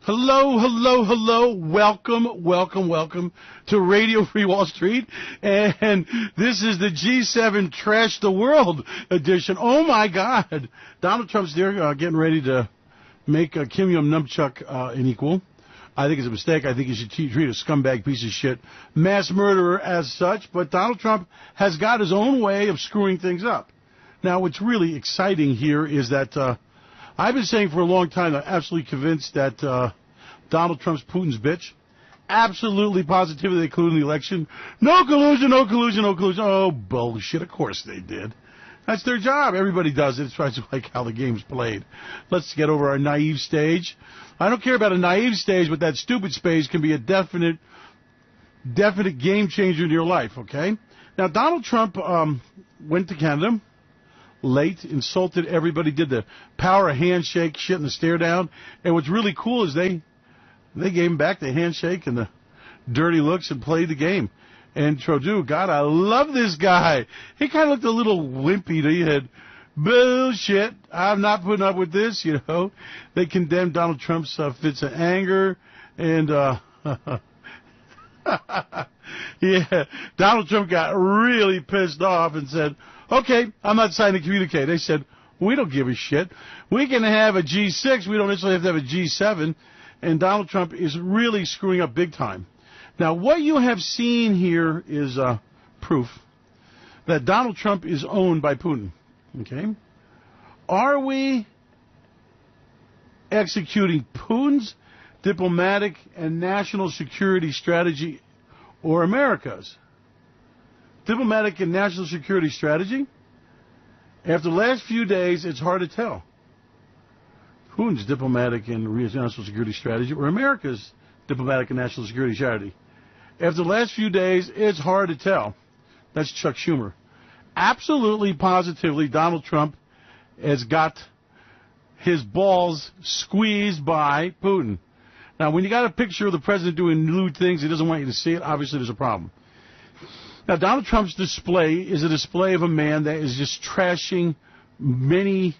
Hello, hello, hello. Welcome to Radio Free Wall Street. And this is the G7 Trash the World edition. Oh, my God. Donald Trump's there getting ready to make Kim Jong-Numchuk an equal. I think it's a mistake. I think he should treat a scumbag piece of shit mass murderer as such. But Donald Trump has got his own way of screwing things up. Now, what's really exciting here is that I've been saying for a long time, I'm absolutely convinced that Donald Trump's Putin's bitch. Absolutely, positively, they included in the election. No collusion, no collusion, no collusion. Oh, bullshit. Of course they did. That's their job. Everybody does it. It's like how the game's played. Let's get over our naive stage. I don't care about a naive stage, but that stupid stage can be a definite game changer in your life, okay? Now, Donald Trump went to Canada late, insulted everybody, did the power of handshake shit and the stare down. And what's really cool is they gave him back the handshake and the dirty looks and played the game. And Trudeau, God, I love this guy. He kind of looked a little wimpy. He had bullshit. I'm not putting up with this, you know. They condemned Donald Trump's fits of anger. And, yeah, Donald Trump got really pissed off and said, okay, I'm not signing a communique. They said, we don't give a shit. We can have a G6. We don't necessarily have to have a G7. And Donald Trump is really screwing up big time. Now, what you have seen here is proof that Donald Trump is owned by Putin. Okay? Are we executing Putin's diplomatic and national security strategy or America's? Diplomatic and national security strategy? After the last few days, it's hard to tell. Putin's diplomatic and national security strategy or America's diplomatic and national security strategy. After the last few days, it's hard to tell. That's Chuck Schumer. Absolutely, positively, Donald Trump has got his balls squeezed by Putin. Now, when you got a picture of the president doing lewd things, he doesn't want you to see it, obviously there's a problem. Now, Donald Trump's display is a display of a man that is just trashing many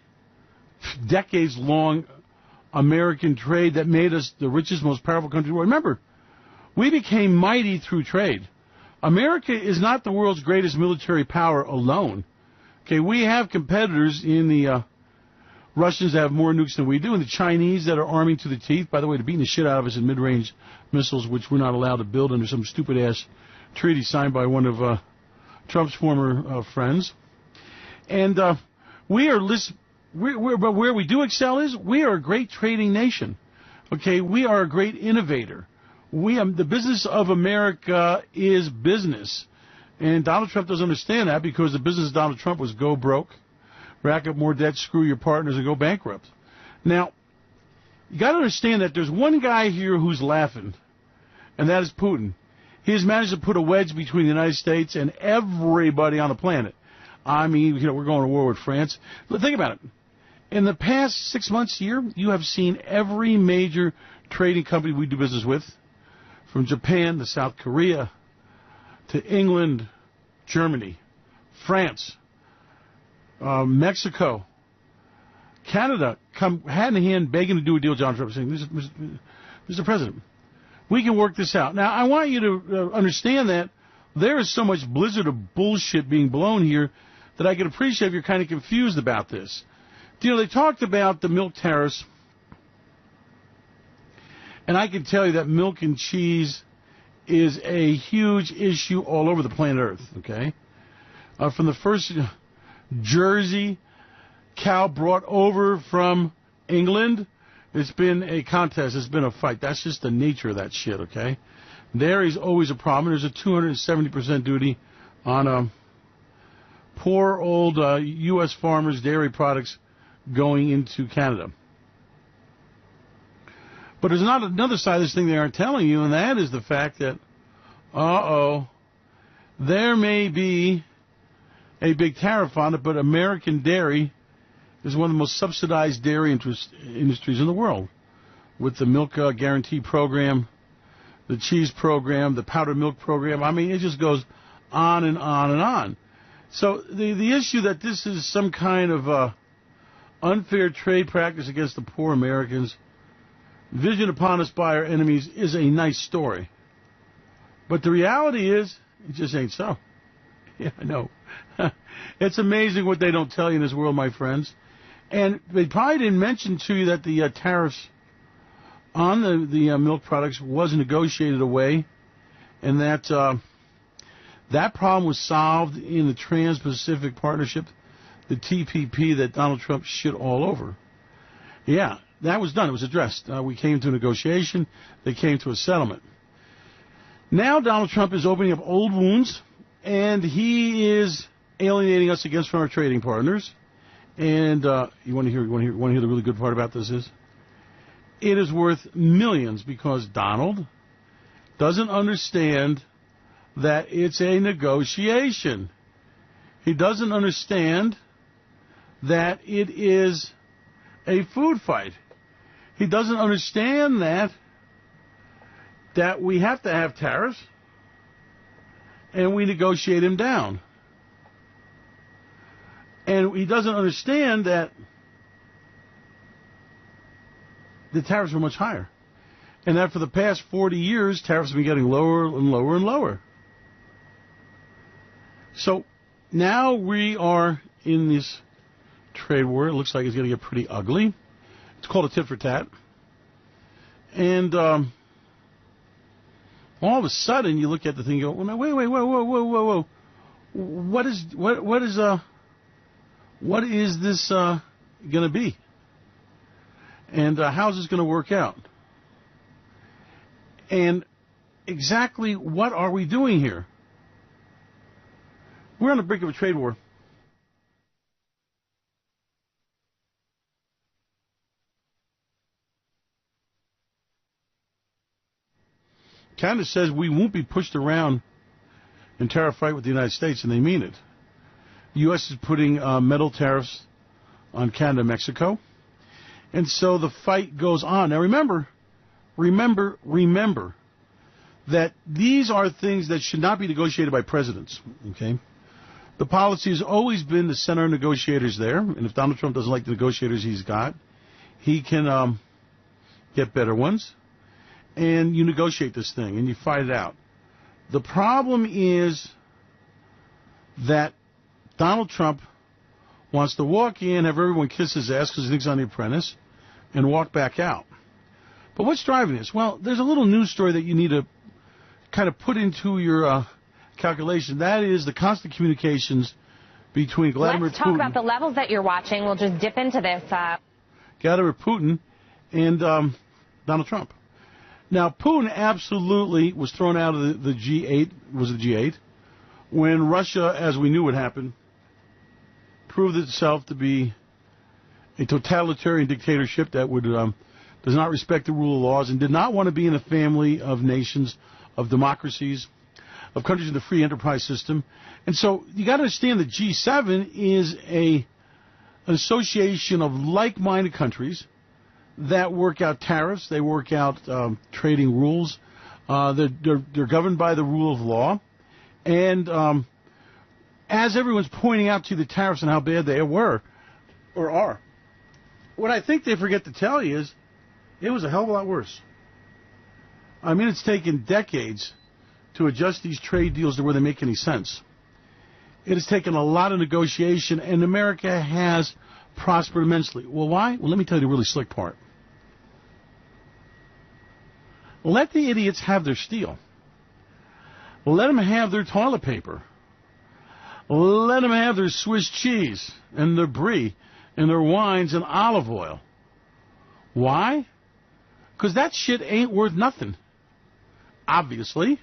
decades-long American trade that made us the richest, most powerful country in the world. Remember, we became mighty through trade. America is not the world's greatest military power alone. Okay, we have competitors in the Russians that have more nukes than we do, and the Chinese that are arming to the teeth. By the way, they're beating the shit out of us in mid-range missiles, which we're not allowed to build under some stupid-ass treaty signed by one of Trump's former friends. And we are but where we do excel is we are a great trading nation. Okay, we are a great innovator. The business of America is business. And Donald Trump doesn't understand that because the business of Donald Trump was go broke, rack up more debt, screw your partners, and go bankrupt. Now, you got to understand that there's one guy here who's laughing, and that is Putin. He has managed to put a wedge between the United States and everybody on the planet. I mean, you know, we're going to war with France. But think about it. In the past 6 months, year, you have seen every major trading company we do business with, from Japan to South Korea to England, Germany, France, Mexico, Canada, come hand in hand begging to do a deal with John Trump, saying, Mr. President, we can work this out. Now, I want you to understand that there is so much blizzard of bullshit being blown here that I can appreciate if you're kind of confused about this. You know, they talked about the milk tariffs, and I can tell you that milk and cheese is a huge issue all over the planet Earth, okay? From the first Jersey cow brought over from England, it's been a contest. It's been a fight. That's just the nature of that shit, okay? Dairy's always a problem. There's a 270% duty on poor old U.S. farmers' dairy products going into Canada. But there's not another side of this thing they aren't telling you, and that is the fact that, there may be a big tariff on it, but American dairy is one of the most subsidized dairy industries in the world, with the milk guarantee program, the cheese program, the powdered milk program. I mean, it just goes on and on and on. So the issue that this is some kind of unfair trade practice against the poor Americans, Vision upon us by our enemies is a nice story. But the reality is, it just ain't so. Yeah, I know. It's amazing what they don't tell you in this world, my friends. And they probably didn't mention to you that the tariffs on the milk products was negotiated away, and that that problem was solved in the Trans-Pacific Partnership, the TPP, that Donald Trump shit all over. Yeah, that was done. It was addressed. We came to a negotiation. They came to a settlement. Now Donald Trump is opening up old wounds, and he is alienating us against from our trading partners. And you want to hear the really good part about this is? It is worth millions because Donald doesn't understand that it's a negotiation. He doesn't understand that it is a food fight. He doesn't understand that we have to have tariffs and we negotiate him down. And he doesn't understand that the tariffs are much higher. And that for the past 40 years, tariffs have been getting lower and lower and lower. So now we are in this trade war. It looks like it's going to get pretty ugly. It's called a tit for tat. And all of a sudden, you look at the thing and go, well, no, wait, whoa. What is this going to be? And how's this going to work out? And exactly what are we doing here? We're on the brink of a trade war. Canada says we won't be pushed around in tariff fight with the United States, and they mean it. The U.S. is putting metal tariffs on Canada and Mexico. And so the fight goes on. Now remember that these are things that should not be negotiated by presidents, okay? The policy has always been to send our negotiators there, and if Donald Trump doesn't like the negotiators he's got, he can get better ones, and you negotiate this thing, and you fight it out. The problem is that Donald Trump wants to walk in, have everyone kiss his ass because he thinks I'm The Apprentice, and walk back out. But what's driving this? Well, there's a little news story that you need to kind of put into your calculation. That is the constant communications between Vladimir Putin. Let's talk about the levels that you're watching. We'll just dip into this. Vladimir Putin and Donald Trump. Now, Putin absolutely was thrown out of the G8, was it G8, when Russia, as we knew would happen, proved itself to be a totalitarian dictatorship that would does not respect the rule of laws and did not want to be in a family of nations, of democracies, of countries in the free enterprise system. And so you got to understand that G7 is an association of like-minded countries that work out tariffs, they work out trading rules, they're governed by the rule of law. And as everyone's pointing out to you the tariffs and how bad they were or are, what I think they forget to tell you is it was a hell of a lot worse. I mean, it's taken decades to adjust these trade deals to where they make any sense. It has taken a lot of negotiation, and America has prospered immensely. Well, why? Well, let me tell you the really slick part. Let the idiots have their steel. Let them have their toilet paper. Let them have their Swiss cheese and their brie and their wines and olive oil. Why? Because that shit ain't worth nothing, obviously.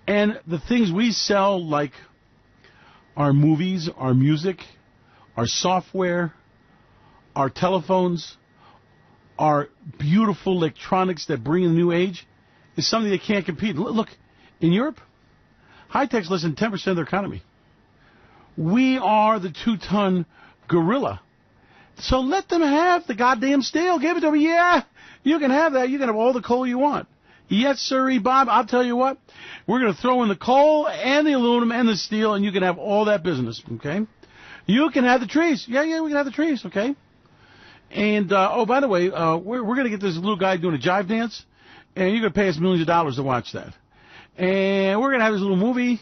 And the things we sell, like our movies, our music, our software, our telephones, our beautiful electronics that bring in the new age, is something they can't compete. Look, in Europe, high-tech's less than 10% of their economy. We are the 2-ton gorilla. So let them have the goddamn steel. Give it to them. Yeah, you can have that. You can have all the coal you want. Yes, sirree, Bob. I'll tell you what. We're going to throw in the coal and the aluminum and the steel, and you can have all that business, okay? You can have the trees. Yeah, we can have the trees, okay? And, oh, by the way, we're going to get this little guy doing a jive dance, and you're going to pay us millions of dollars to watch that. And we're going to have this little movie,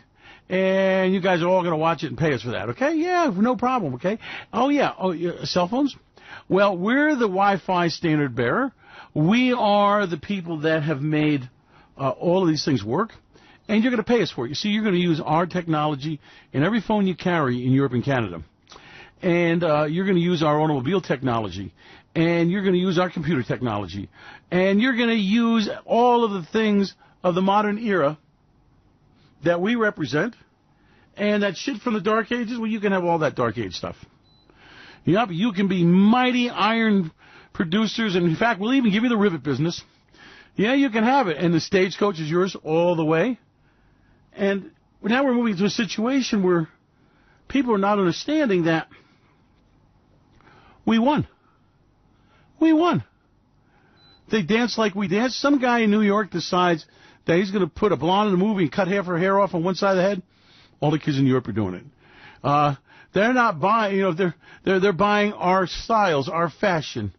and you guys are all going to watch it and pay us for that, okay? Yeah, no problem, okay? Oh, yeah. Oh, cell phones? Well, we're the Wi-Fi standard bearer. We are the people that have made all of these things work, and you're going to pay us for it. You see, you're going to use our technology in every phone you carry in Europe and Canada. And you're going to use our automobile technology, and you're going to use our computer technology, and you're going to use all of the things of the modern era that we represent, and that shit from the Dark Ages, well, you can have all that Dark Age stuff. Yep, you can be mighty iron producers, and in fact, we'll even give you the rivet business. Yeah, you can have it, and the stagecoach is yours all the way. And now we're moving to a situation where people are not understanding that we won. We won. They dance like we dance. Some guy in New York decides that he's going to put a blonde in a movie and cut half her hair off on one side of the head. All the kids in Europe are doing it. They're not buying, you know, they're buying our styles, our fashion.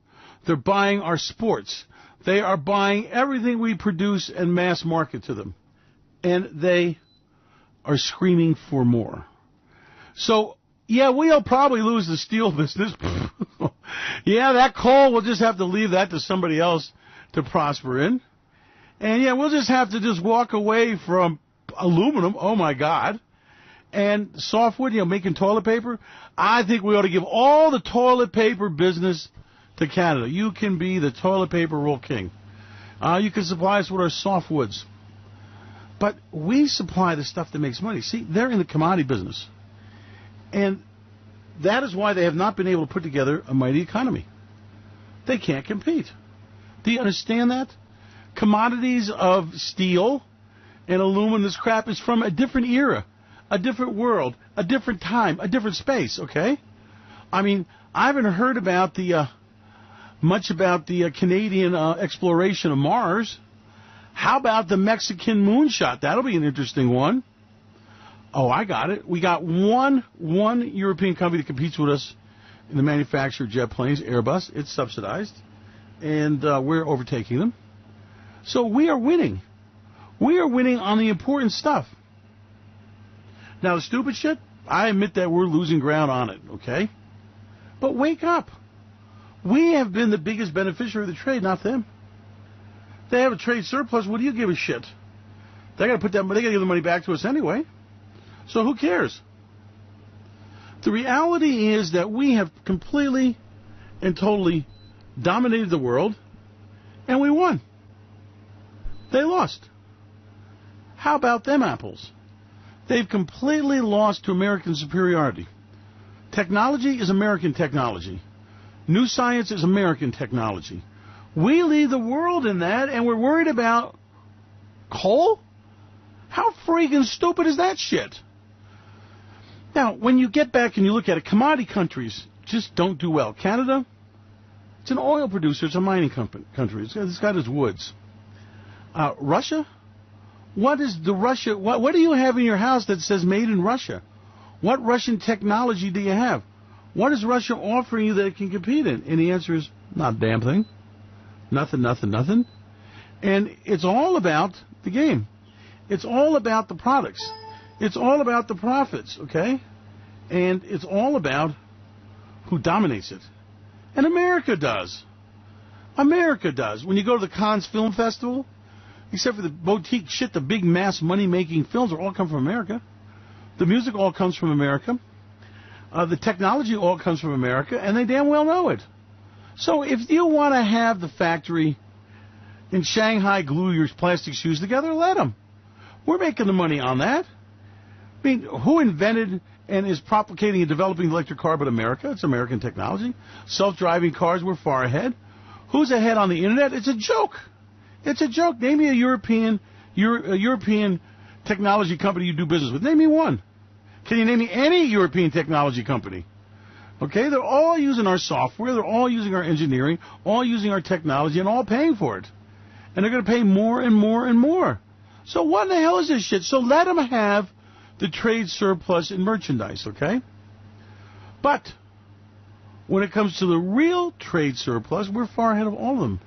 They're buying our sports. They are buying everything we produce and mass market to them. And they are screaming for more. So, yeah, we'll probably lose the steel business. Yeah, that coal, we'll just have to leave that to somebody else to prosper in. And, yeah, we'll just have to just walk away from aluminum. Oh, my God. And softwood, you know, making toilet paper. I think we ought to give all the toilet paper business to Canada. You can be the toilet paper roll king. You can supply us with our softwoods. But we supply the stuff that makes money. See, they're in the commodity business. And that is why they have not been able to put together a mighty economy. They can't compete. Do you understand that? Commodities of steel and aluminum, this crap is from a different era, a different world, a different time, a different space, okay? I mean, I haven't heard about much about the Canadian exploration of Mars. How about the Mexican moonshot? That'll be an interesting one. Oh, I got it. We got one European company that competes with us in the manufacture of jet planes, Airbus. It's subsidized, and we're overtaking them. So we are winning. We are winning on the important stuff. Now, the stupid shit, I admit that we're losing ground on it, okay? But wake up. We have been the biggest beneficiary of the trade, not them. They have a trade surplus. What do you give a shit? They got to give the money back to us anyway. So who cares? The reality is that we have completely and totally dominated the world, and we won. They lost. How about them apples? They've completely lost to American superiority. Technology is American technology. New science is American technology. We lead the world in that, and we're worried about coal? How freaking stupid is that shit? Now, when you get back and you look at it, commodity countries just don't do well. Canada, it's an oil producer. It's a mining country. It's got its woods. Russia? What do you have in your house that says made in Russia? What Russian technology do you have? What is Russia offering you that it can compete in? And the answer is not a damn thing. Nothing. And it's all about the game. It's all about the products. It's all about the profits, okay? And it's all about who dominates it. And America does. America does. When you go to the Cannes Film Festival, except for the boutique shit, the big mass money-making films all come from America. The music all comes from America. The technology all comes from America, and they damn well know it. So if you want to have the factory in Shanghai glue your plastic shoes together, let them. We're making the money on that. I mean, who invented and is propagating and developing the electric car but America? It's American technology. Self-driving cars, we're far ahead. Who's ahead on the Internet? It's a joke. It's a joke. Name me a European technology company you do business with. Name me one. Can you name me any European technology company? Okay, they're all using our software, they're all using our engineering, all using our technology, and all paying for it. And they're going to pay more and more and more. So what the hell is this shit? So let them have the trade surplus in merchandise, okay? But when it comes to the real trade surplus, we're far ahead of all of them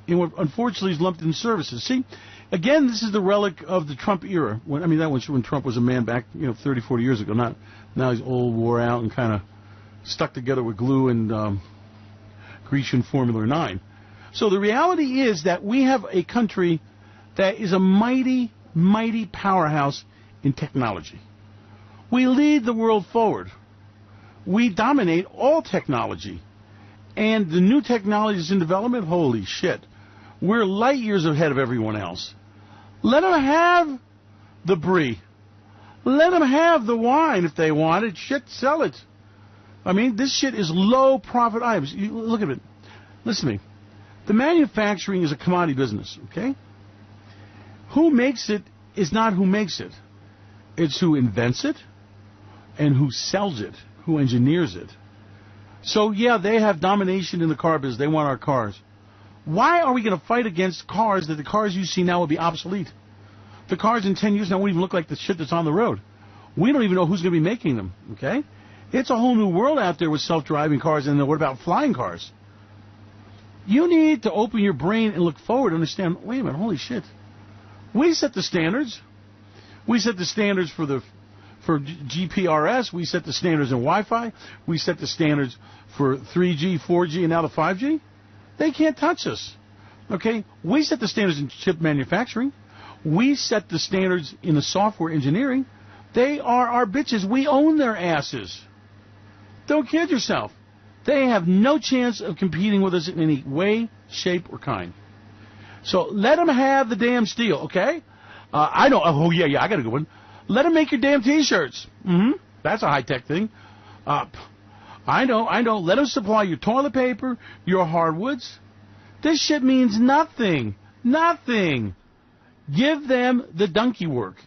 in what unfortunately is lumped in services. See, again, this is the relic of the Trump era. That was when Trump was a man back, 30, 40 years ago. Not now he's old, wore out, and kind of stuck together with glue and Grecian Formula 9. So the reality is that we have a country that is a mighty, mighty powerhouse in technology. We lead the world forward. We dominate all technology. And the new technologies in development, holy shit, we're light years ahead of everyone else. Let them have the brie. Let them have the wine if they want it. Shit, sell it. This shit is low profit items. You look at it. Listen to me. The manufacturing is a commodity business, okay? Who makes it is not who makes it. It's who invents it and who sells it, who engineers it. So, yeah, they have domination in the car business. They want our cars. Why are we going to fight against cars that the cars you see now will be obsolete? The cars in 10 years now won't even look like the shit that's on the road. We don't even know who's going to be making them, okay? It's a whole new world out there with self-driving cars, and then what about flying cars? You need to open your brain and look forward and understand, wait a minute, holy shit. We set the standards. We set the standards for GPRS. We set the standards in Wi-Fi. We set the standards for 3G, 4G, and now the 5G. They can't touch us. Okay? We set the standards in chip manufacturing. We set the standards in the software engineering. They are our bitches. We own their asses. Don't kid yourself. They have no chance of competing with us in any way, shape, or kind. So let them have the damn steel, okay? I know. Oh, yeah, I got a good one. Let them make your damn T-shirts. That's a high-tech thing. I know. Let them supply your toilet paper, your hardwoods. This shit means nothing. Nothing. Give them the donkey work.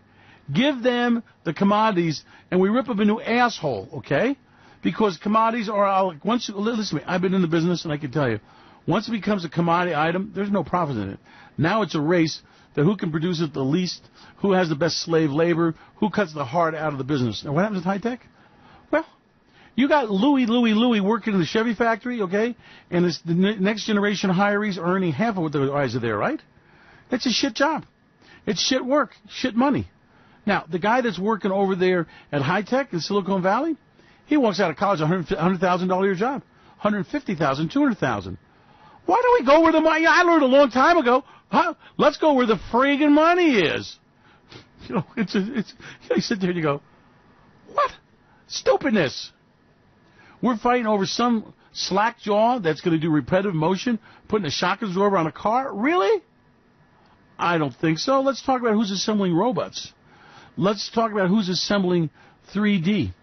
Give them the commodities, and we rip up a new asshole, okay? Because commodities are, listen to me, I've been in the business, and I can tell you, once it becomes a commodity item, there's no profit in it. Now it's a race that who can produce it the least, who has the best slave labor, who cuts the heart out of the business. Now, what happens with high-tech? Well, you got Louis working in the Chevy factory, okay? And the next generation hirees are earning half of what their eyes are there, right? It's a shit job. It's shit work, shit money. Now, the guy that's working over there at high-tech in Silicon Valley, he walks out of college $100,000 a year job, $150,000, $200,000. Why don't we go where the money? I learned a long time ago. Let's go where the friggin' money is. You sit there and you go, what? Stupidness. We're fighting over some slack jaw that's going to do repetitive motion, putting a shock absorber on a car. Really? I don't think so. Let's talk about who's assembling robots. Let's talk about who's assembling 3D.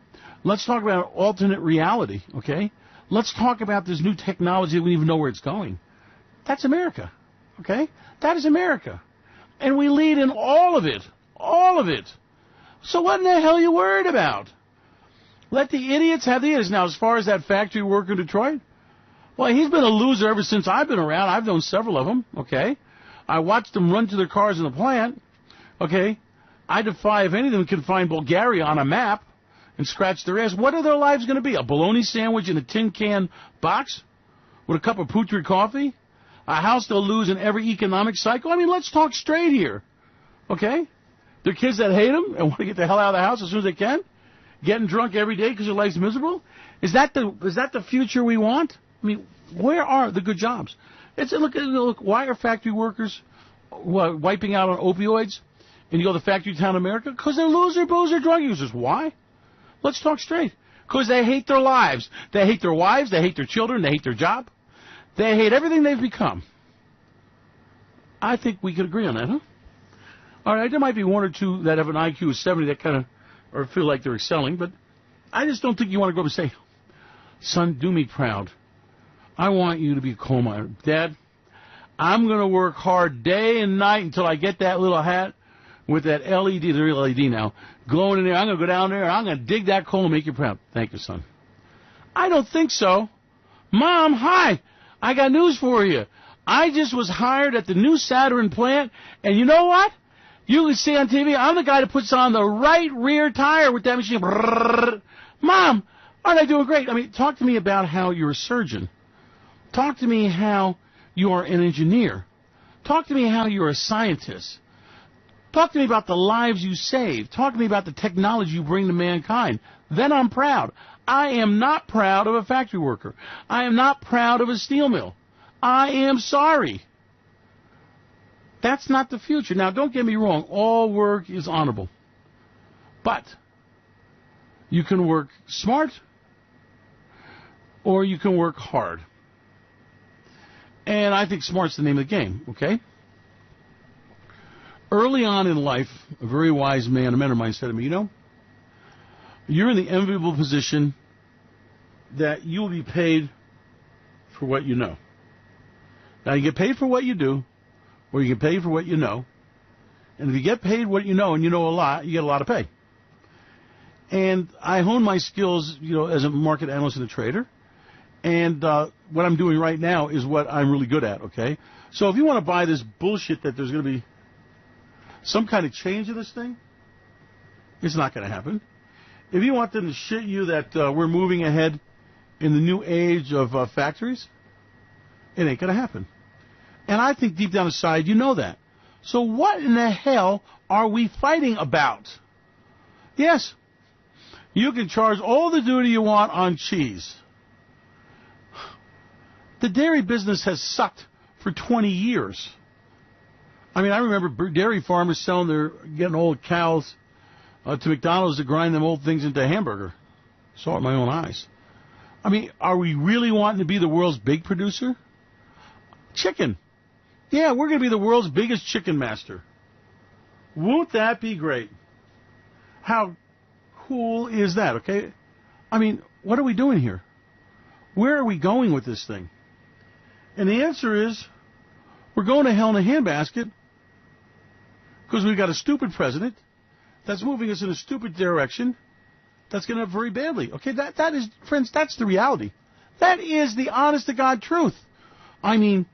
Let's talk about alternate reality, okay? Let's talk about this new technology that we don't even know where it's going. That's America, okay? That is America. And we lead in all of it. All of it. So what in the hell are you worried about? Let the idiots have the idiots. Now, as far as that factory worker in Detroit, well, he's been a loser ever since I've been around. I've known several of them, okay? I watched them run to their cars in the plant, okay? I defy if any of them can find Bulgaria on a map and scratch their ass. What are their lives going to be? A bologna sandwich in a tin can box with a cup of putrid coffee? A house they'll lose in every economic cycle? Let's talk straight here, okay? They're kids that hate them and want to get the hell out of the house as soon as they can? Getting drunk every day because their life's miserable? Is that the future we want? Where are the good jobs? Look, why are factory workers wiping out on opioids? And you go to factory town America? Because they're loser, boozer, drug users. Why? Let's talk straight. Because they hate their lives. They hate their wives. They hate their children. They hate their job. They hate everything they've become. I think we could agree on that, huh? All right, there might be one or two that have an IQ of 70 that kind of or feel like they're excelling, but I just don't think you want to go up and say, son, do me proud. I want you to be a coal miner. Dad, I'm going to work hard day and night until I get that little hat with that LED, the real LED now, glowing in there. I'm going to go down there and I'm going to dig that coal and make you proud. Thank you, son. I don't think so. Mom, hi. I got news for you. I just was hired at the new Saturn plant, and you know what? You can see on TV, I'm the guy that puts on the right rear tire with that machine. Brrr. Mom, Aren't I doing great? I mean, talk to me about how you're a surgeon. Talk to me how you are an engineer. Talk to me how you're a scientist. Talk to me about the lives you save. Talk to me about the technology you bring to mankind. Then I'm proud. I am not proud of a factory worker. I am not proud of a steel mill. I am sorry. That's not the future. Now, don't get me wrong. All work is honorable. But you can work smart or you can work hard. And I think smart's the name of the game, okay? Early on in life, a very wise man, a mentor of mine, said to me, you know, you're in the enviable position that you will be paid for what you know. Now, you get paid for what you do, or you get paid for what you know. And if you get paid what you know and you know a lot, you get a lot of pay. And I hone my skills, you know, as a market analyst and a trader. And what I'm doing right now is what I'm really good at, okay? So if you want to buy this bullshit that there's going to be some kind of change in this thing, it's not going to happen. If you want them to shit you that we're moving ahead in the new age of factories, it ain't going to happen. And I think deep down inside you know that. So what in the hell are we fighting about? Yes, you can charge all the duty you want on cheese. The dairy business has sucked for 20 years. I mean, I remember dairy farmers getting old cows to McDonald's to grind them old things into a hamburger. Saw it with my own eyes. I mean, are we really wanting to be the world's big producer? Chicken. Yeah, we're going to be the world's biggest chicken master. Won't that be great? How cool is that, okay? I mean, what are we doing here? Where are we going with this thing? And the answer is, we're going to hell in a handbasket because we've got a stupid president that's moving us in a stupid direction that's going to end very badly. Okay, that is, friends, that's the reality. That is the honest-to-God truth. I mean,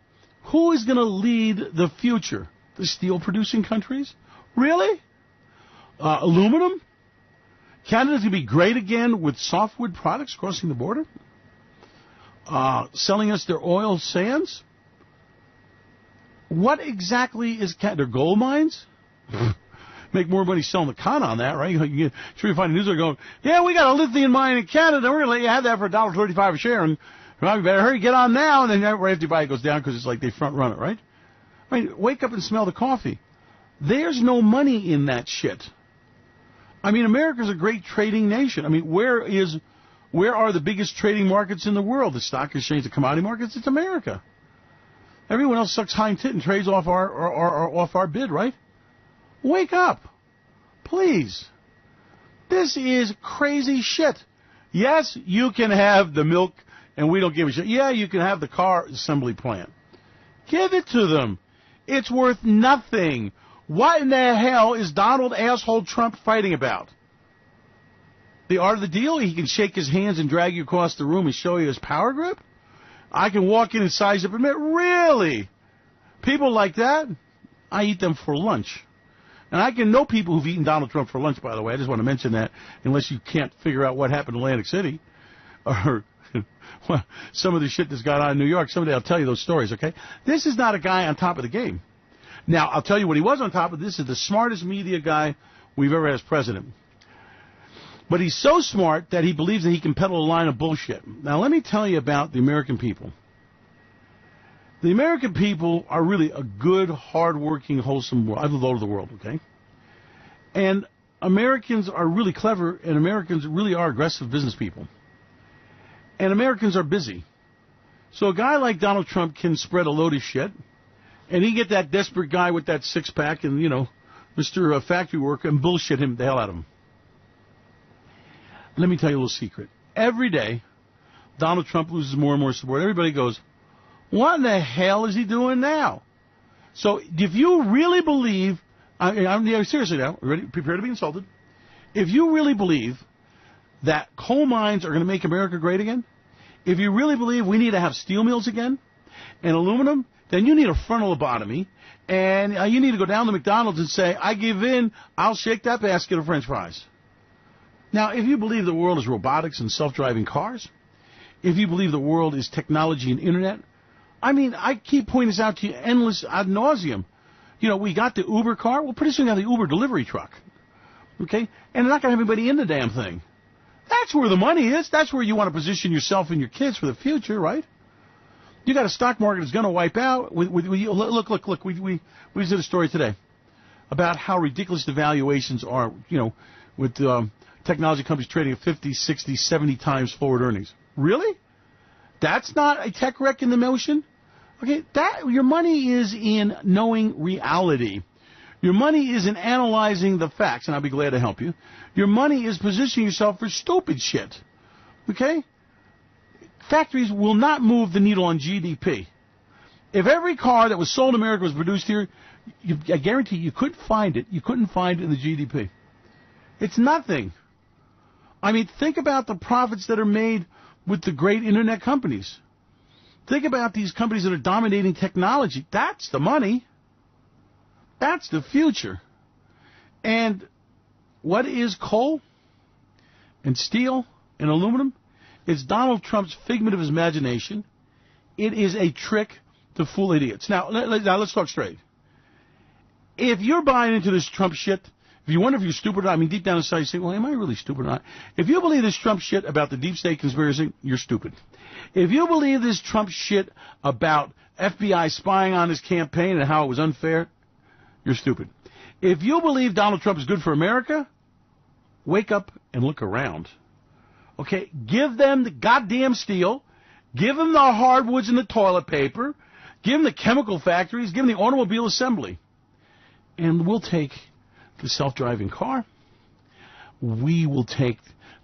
who is going to lead the future? The steel-producing countries? Really? Aluminum? Canada's going to be great again with softwood products crossing the border? Selling us their oil sands? What exactly is their gold mines? Make more money selling the con on that, right? You find a newsletter going, yeah, we got a lithium mine in Canada. We're going to let you have that for $1.35 a share. And well, you better hurry, get on now. And then right after you buy it, goes down because it's like they front run it, right? I mean, wake up and smell the coffee. There's no money in that shit. I mean, America's a great trading nation. I mean, where are the biggest trading markets in the world? The stock exchange, the commodity markets? It's America. Everyone else sucks hind tit and trades off our bid, right? Wake up. Please. This is crazy shit. Yes, you can have the milk and we don't give a shit. Yeah, you can have the car assembly plant. Give it to them. It's worth nothing. What in the hell is Donald asshole Trump fighting about? The art of the deal? He can shake his hands and drag you across the room and show you his power grip? I can walk in and size up and admit, really? People like that? I eat them for lunch. And I can know people who've eaten Donald Trump for lunch, by the way. I just want to mention that, unless you can't figure out what happened in Atlantic City. Or well, some of the shit that's gone on in New York. Someday I'll tell you those stories, okay? This is not a guy on top of the game. Now, I'll tell you what he was on top of. This is the smartest media guy we've ever had as president. But he's so smart that he believes that he can peddle a line of bullshit. Now, let me tell you about the American people. The American people are really a good, hard-working, wholesome world. I've lived all over the world, okay? And Americans are really clever, and Americans really are aggressive business people. And Americans are busy. So a guy like Donald Trump can spread a load of shit, and he get that desperate guy with that six-pack and, you know, Mr. Factory Worker, and bullshit him the hell out of him. Let me tell you a little secret. Every day, Donald Trump loses more and more support. Everybody goes, what in the hell is he doing now? So if you really believe, seriously now, prepare to be insulted. If you really believe that coal mines are going to make America great again, if you really believe we need to have steel mills again and aluminum, then you need a frontal lobotomy, and you need to go down to McDonald's and say, I give in, I'll shake that basket of French fries. Now, if you believe the world is robotics and self-driving cars, if you believe the world is technology and internet, I mean, I keep pointing this out to you endless ad nauseum. You know, we got the Uber car. Well, pretty soon we got the Uber delivery truck. Okay? And they're not going to have anybody in the damn thing. That's where the money is. That's where you want to position yourself and your kids for the future, right? You got a stock market that's going to wipe out. Look. We did a story today about how ridiculous the valuations are, you know, with technology companies trading at 50, 60, 70 times forward earnings. Really? That's not a tech wreck in the motion? Okay, your money is in knowing reality. Your money is in analyzing the facts, and I'll be glad to help you. Your money is positioning yourself for stupid shit. Okay? Factories will not move the needle on GDP. If every car that was sold in America was produced here, I guarantee you couldn't find it. You couldn't find it in the GDP. It's nothing. I mean, think about the profits that are made with the great internet companies. Think about these companies that are dominating technology. That's the money. That's the future. And what is coal and steel and aluminum? It's Donald Trump's figment of his imagination. It is a trick to fool idiots. Now let's talk straight. If you're buying into this Trump shit, if you wonder if you're stupid or not, I mean, deep down inside you say, well, am I really stupid or not? If you believe this Trump shit about the deep state conspiracy, you're stupid. If you believe this Trump shit about FBI spying on his campaign and how it was unfair, you're stupid. If you believe Donald Trump is good for America, wake up and look around. Okay, give them the goddamn steel, give them the hardwoods and the toilet paper, give them the chemical factories, give them the automobile assembly, and we'll take the self-driving car. We will take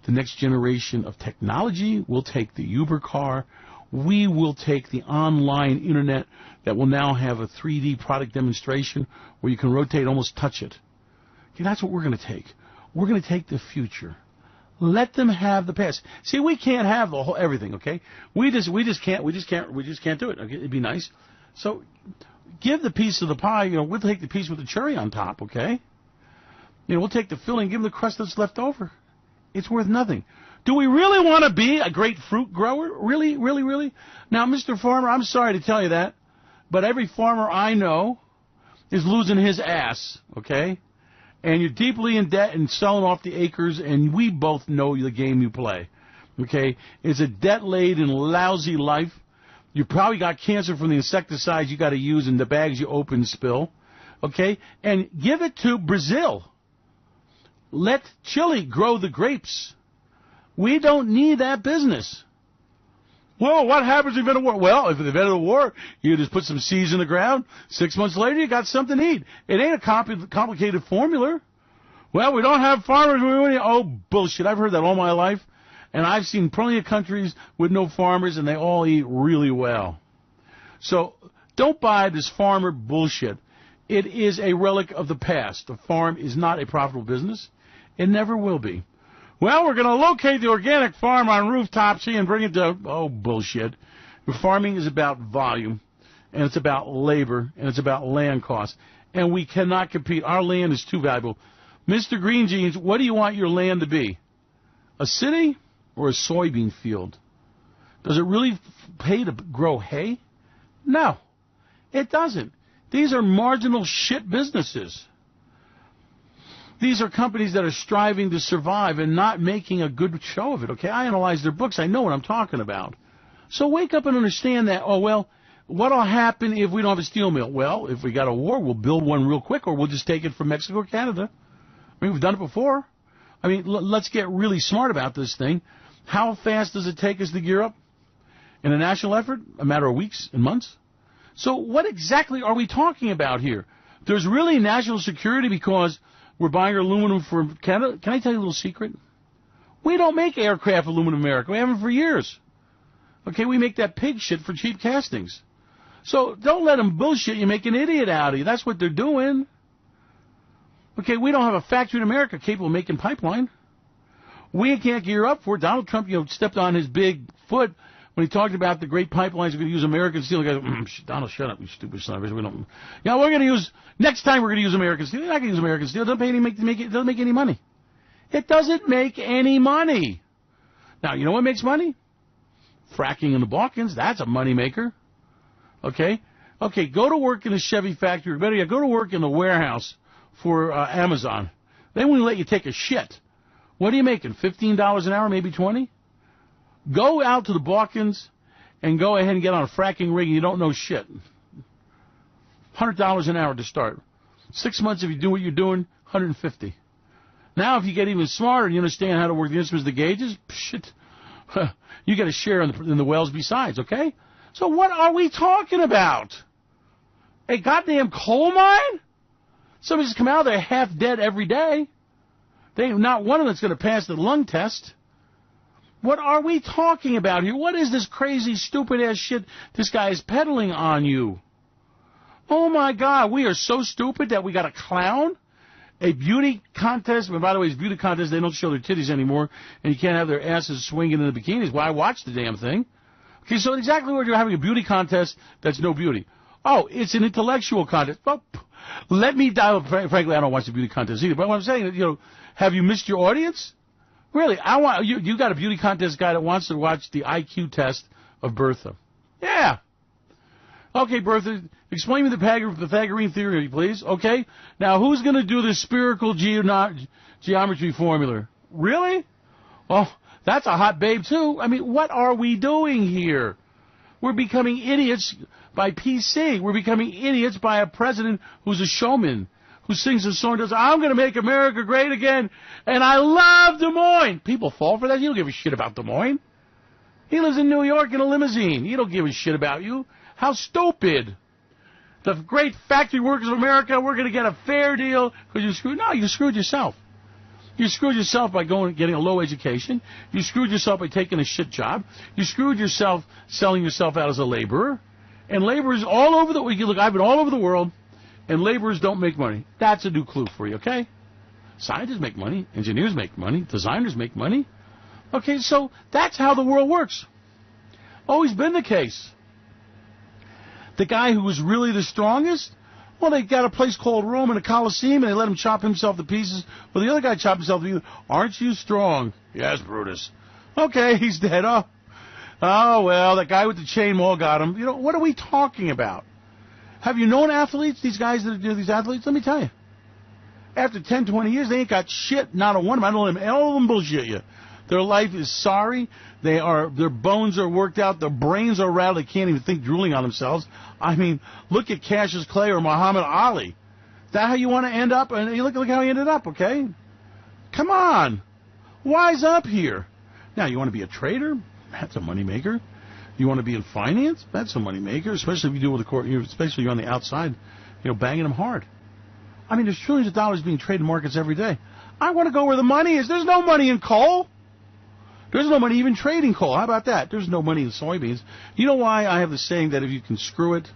the next generation of technology. We'll take the Uber car. We will take the online internet that will now have a 3D product demonstration where you can rotate, almost touch it. Okay, that's what we're going to take. We're going to take the future. Let them have the past. See, we can't have the whole everything. Okay, we just can't do it. Okay? It'd be nice. So give the piece of the pie. You know, we'll take the piece with the cherry on top. Okay. You know, we'll take the filling, give them the crust that's left over. It's worth nothing. Do we really want to be a great fruit grower? Really, really, really? Now, Mr. Farmer, I'm sorry to tell you that, but every farmer I know is losing his ass, okay? And you're deeply in debt and selling off the acres, and we both know the game you play, okay? It's a debt-laden, lousy life. You probably got cancer from the insecticides you got to use in the bags you open and spill, okay? And give it to Brazil. Let Chile grow the grapes. We don't need that business. Well, what happens if you invent a war? Well, if you invented a war, you just put some seeds in the ground. 6 months later, you got something to eat. It ain't a complicated formula. Well, we don't have farmers. Oh, bullshit. I've heard that all my life. And I've seen plenty of countries with no farmers, and they all eat really well. So don't buy this farmer bullshit. It is a relic of the past. The farm is not a profitable business. It never will be. Well, we're going to locate the organic farm on rooftops and bring it to... Oh, bullshit. Farming is about volume, and it's about labor, and it's about land costs. And we cannot compete. Our land is too valuable. Mr. Green Jeans, what do you want your land to be? A city or a soybean field? Does it really pay to grow hay? No, it doesn't. These are marginal shit businesses. These are companies that are striving to survive and not making a good show of it, okay? I analyze their books. I know what I'm talking about. So wake up and understand that, oh, well, what'll happen if we don't have a steel mill? Well, if we got a war, we'll build one real quick, or we'll just take it from Mexico or Canada. I mean, we've done it before. I mean, let's get really smart about this thing. How fast does it take us to gear up? In a national effort? A matter of weeks and months? So what exactly are we talking about here? There's really national security because we're buying our aluminum from Canada. Can I tell you a little secret? We don't make aircraft aluminum in America. We haven't for years. Okay, we make that pig shit for cheap castings. So don't let them bullshit you, make an idiot out of you. That's what they're doing. Okay, we don't have a factory in America capable of making pipeline. We can't gear up for it. Donald Trump, stepped on his big foot when he talked about the great pipelines. We're going to use American steel. The guy goes, Donald, shut up, you stupid son of a bitch. We don't. We're going to use next time. We're going to use American steel. You're not going to use American steel. It doesn't make any money. It doesn't make any money. Now, you know what makes money? Fracking in the Balkans. That's a moneymaker. Okay? Okay, go to work in a Chevy factory. Better yet, go to work in the warehouse for Amazon. They won't let you take a shit. What are you making, $15 an hour, maybe 20? Go out to the Balkans and go ahead and get on a fracking rig and you don't know shit. $100 an hour to start. 6 months if you do what you're doing, $150. Now if you get even smarter and you understand how to work the instruments, the gauges, shit, you get a share in the wells besides, okay? So what are we talking about? A goddamn coal mine? Somebody's come out there half dead every day. Not one of them's going to pass the lung test. What are we talking about here? What is this crazy, stupid-ass shit this guy is peddling on you? Oh, my God, we are so stupid that we got a clown? A beauty contest? And by the way, it's beauty contest. They don't show their titties anymore, and you can't have their asses swinging in the bikinis. Well, I watched the damn thing. Okay, so exactly what you're having a beauty contest that's no beauty. Oh, it's an intellectual contest. Well, let me die. Frankly, I don't watch the beauty contest either. But what I'm saying is, have you missed your audience? Really, I want you got a beauty contest guy that wants to watch the IQ test of Bertha. Yeah. Okay, Bertha, explain me the Pythagorean theory, please. Okay. Now, who's going to do the spherical geometry formula? Really? Well, that's a hot babe, too. I mean, what are we doing here? We're becoming idiots by PC. We're becoming idiots by a president who's a showman, who sings a song and does, I'm going to make America great again, and I love Des Moines. People fall for that. You don't give a shit about Des Moines. He lives in New York in a limousine. He don't give a shit about you. How stupid. The great factory workers of America, we're going to get a fair deal because you screwed. No, you screwed yourself. You screwed yourself by getting a low education. You screwed yourself by taking a shit job. You screwed yourself selling yourself out as a laborer. And laborers all over look, I've been all over the world, and laborers don't make money. That's a new clue for you, okay? Scientists make money. Engineers make money. Designers make money. Okay, so that's how the world works. Always been the case. The guy who was really the strongest, well, they got a place called Rome and a Colosseum, and they let him chop himself to pieces. Well, the other guy chopped himself to pieces. Aren't you strong? Yes, Brutus. Okay, he's dead. Oh, well, that guy with the chain maul got him. What are we talking about? Have you known athletes, these guys that do these athletes? Let me tell you. After 10, 20 years, they ain't got shit. Not a one of them. I don't let them, all of them bullshit you. Their life is sorry. Their bones are worked out. Their brains are rattled. They can't even think drooling on themselves. I mean, look at Cassius Clay or Muhammad Ali. Is that how you want to end up? And look how he ended up, okay? Come on. Wise up here. Now, you want to be a trader? That's a moneymaker. You want to be in finance? That's a moneymaker, especially if you do with the court, especially you're on the outside, banging them hard. I mean, there's trillions of dollars being traded in markets every day. I want to go where the money is. There's no money in coal. There's no money even trading coal. How about that? There's no money in soybeans. You know why I have the saying that if you can screw it,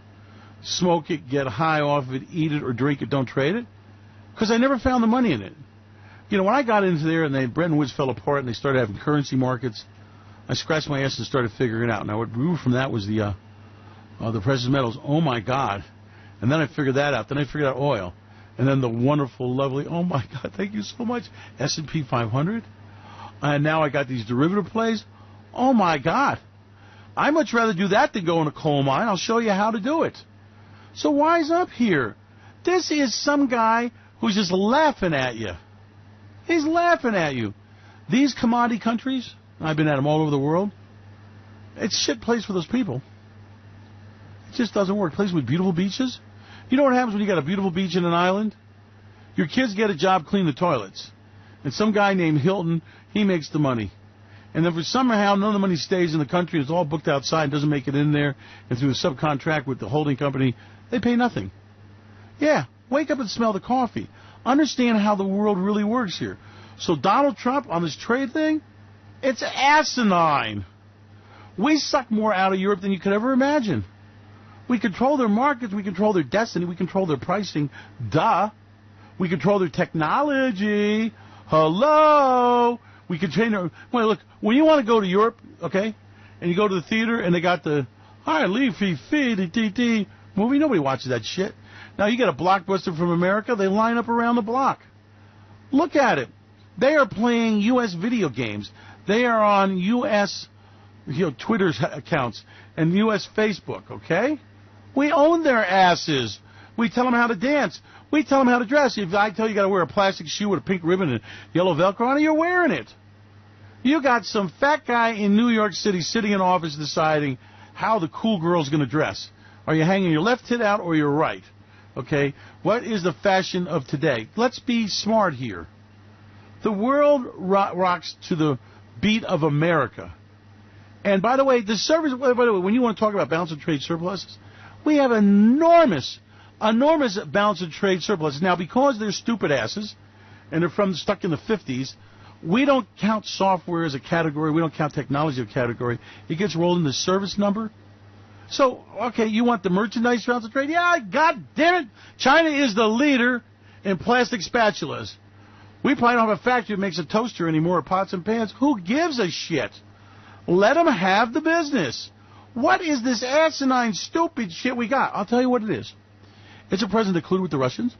smoke it, get high off of it, eat it, or drink it, don't trade it? Because I never found the money in it. When I got into there and Bretton Woods fell apart and they started having currency markets, I scratched my ass and started figuring it out. Now, what grew from that was the precious metals. Oh, my God. And then I figured that out. Then I figured out oil. And then the wonderful, lovely, oh, my God, thank you so much, S&P 500. And now I got these derivative plays. Oh, my God. I'd much rather do that than go in a coal mine. I'll show you how to do it. So wise up here. This is some guy who's just laughing at you. He's laughing at you. These commodity countries, I've been at them all over the world, it's a shit place for those people. It just doesn't work. A place with beautiful beaches. You know what happens when you got a beautiful beach in an island? Your kids get a job cleaning the toilets. And some guy named Hilton, he makes the money. And then for somehow none of the money stays in the country. It's all booked outside, doesn't make it in there. And through a subcontract with the holding company, they pay nothing. Yeah, wake up and smell the coffee. Understand how the world really works here. So Donald Trump on this trade thing, it's asinine. We suck more out of Europe than you could ever imagine. We control their markets. We control their destiny. We control their pricing. Duh. We control their technology. Hello. We can train their... Well, look, when you want to go to Europe, okay, and you go to the theater and they got the hi, leafy, fee, movie, nobody watches that shit. Now, you get a blockbuster from America, they line up around the block. Look at it. They are playing U.S. video games. They are on U.S. Twitter accounts and U.S. Facebook, okay? We own their asses. We tell them how to dance. We tell them how to dress. If I tell you got to wear a plastic shoe with a pink ribbon and yellow Velcro on it, you're wearing it. You got some fat guy in New York City sitting in office deciding how the cool girl's going to dress. Are you hanging your left tit out or your right? Okay? What is the fashion of today? Let's be smart here. The world rocks to the beat of America. And by the way, when you want to talk about balance of trade surpluses, we have enormous balance of trade surpluses. Now, because they're stupid asses, and they're stuck in the 50s, we don't count software as a category. We don't count technology as a category. It gets rolled in the service number. So, okay, you want the merchandise balance of trade? Yeah, God damn it. China is the leader in plastic spatulas. We probably don't have a factory that makes a toaster anymore, or pots and pans. Who gives a shit? Let them have the business. What is this asinine, stupid shit we got? I'll tell you what it is. It's a president that colluded with the Russians.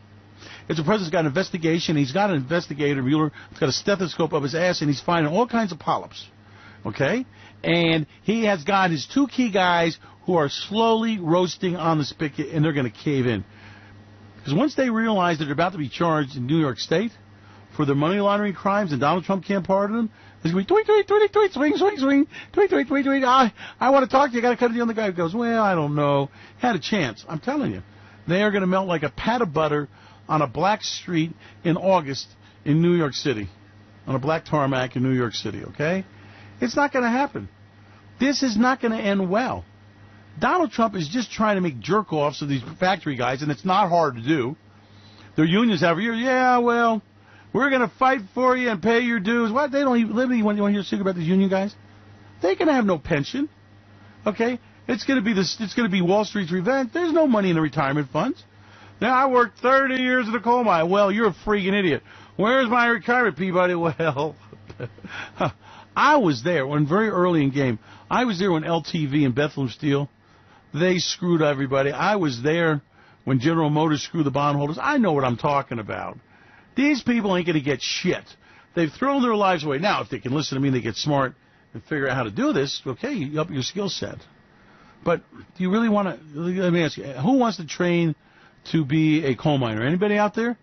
It's a president's got an investigation. He's got an investigator, Mueller. He's got a stethoscope up his ass, and he's finding all kinds of polyps. Okay? And he has got his two key guys who are slowly roasting on the spigot, and they're going to cave in. Because once they realize that they're about to be charged in New York State for their money laundering crimes, and Donald Trump can't pardon them, there's going to be tweet, tweet, tweet, tweet, swing, swing, swing, tweet, tweet, tweet, tweet. I want to talk to you. I got to cut a deal. And the guy goes, well, I don't know. Had a chance. I'm telling you. They are going to melt like a pat of butter on a black street in August in New York City, on a black tarmac in New York City, okay? It's not going to happen. This is not going to end well. Donald Trump is just trying to make jerk-offs of these factory guys, and it's not hard to do. Their unions every year, yeah, well, we're going to fight for you and pay your dues. What? They don't even, you want to hear a secret about these union guys? They're going to have no pension, okay? It's going to be Wall Street's revenge. There's no money in the retirement funds. Now, I worked 30 years in a coal mine. Well, you're a freaking idiot. Where's my retirement, Peabody? Well, I was there when very early in game. I was there when LTV and Bethlehem Steel, they screwed everybody. I was there when General Motors screwed the bondholders. I know what I'm talking about. These people ain't going to get shit. They've thrown their lives away. Now, if they can listen to me and they get smart and figure out how to do this, okay, you up your skill set. But do you really want to, let me ask you, who wants to train to be a coal miner? Anybody out there?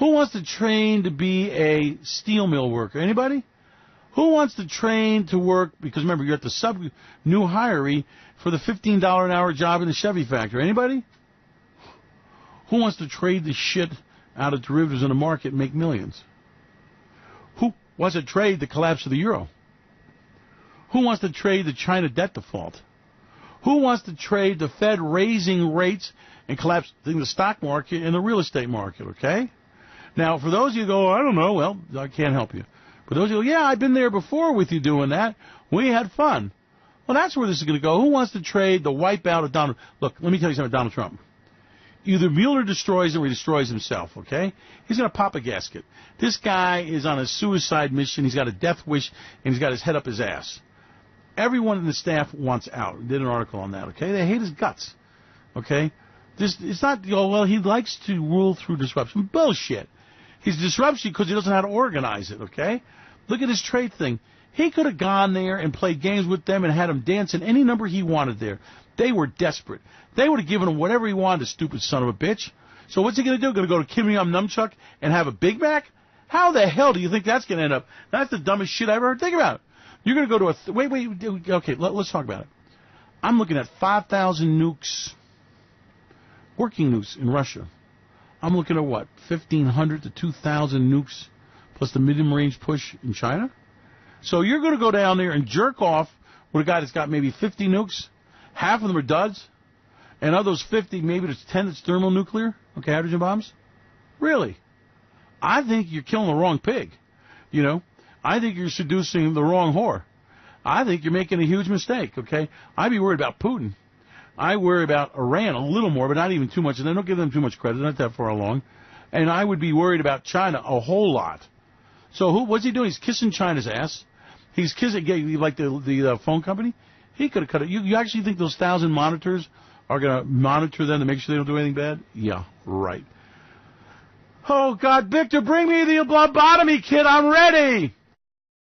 Who wants to train to be a steel mill worker? Anybody? Who wants to train to work, because remember, you're at the new hiree for the $15 an hour job in the Chevy factory. Anybody? Who wants to trade the shit out of derivatives in the market and make millions? Who wants to trade the collapse of the euro? Who wants to trade the China debt default? Who wants to trade the Fed raising rates and collapsing the stock market and the real estate market, okay? Now, for those of you who go, I don't know, well, I can't help you. For those of you who go, yeah, I've been there before with you doing that. We had fun. Well, that's where this is going to go. Who wants to trade the wipeout of Donald? Look, let me tell you something about Donald Trump. Either Mueller destroys him or he destroys himself, okay? He's going to pop a gasket. This guy is on a suicide mission. He's got a death wish, and he's got his head up his ass. Everyone in the staff wants out. I did an article on that, okay? They hate his guts, okay? It's not, well, he likes to rule through disruption. Bullshit. He's disruption because he doesn't know how to organize it, okay? Look at his trade thing. He could have gone there and played games with them and had them dance in any number he wanted there. They were desperate. They would have given him whatever he wanted, the stupid son of a bitch. So what's he going to do? Going to go to Kim Yum Numchuck and have a Big Mac? How the hell do you think that's going to end up? That's the dumbest shit I ever heard. Think about it. You're going to go to okay, let's talk about it. I'm looking at 5,000 nukes, working nukes in Russia. I'm looking at what, 1,500 to 2,000 nukes plus the medium-range push in China? So you're going to go down there and jerk off with a guy that's got maybe 50 nukes. Half of them are duds. And of those 50, maybe there's 10 that's thermonuclear, okay, hydrogen bombs. Really? I think you're killing the wrong pig, you know. I think you're seducing the wrong whore. I think you're making a huge mistake, okay? I'd be worried about Putin. I worry about Iran a little more, but not even too much. And I don't give them too much credit. They're not that far along. And I would be worried about China a whole lot. So what's he doing? He's kissing China's ass. He's kissing, like the phone company. He could have cut it. You actually think those 1,000 monitors are going to monitor them to make sure they don't do anything bad? Yeah, right. Oh, God, Victor, bring me the lobotomy kit. I'm ready.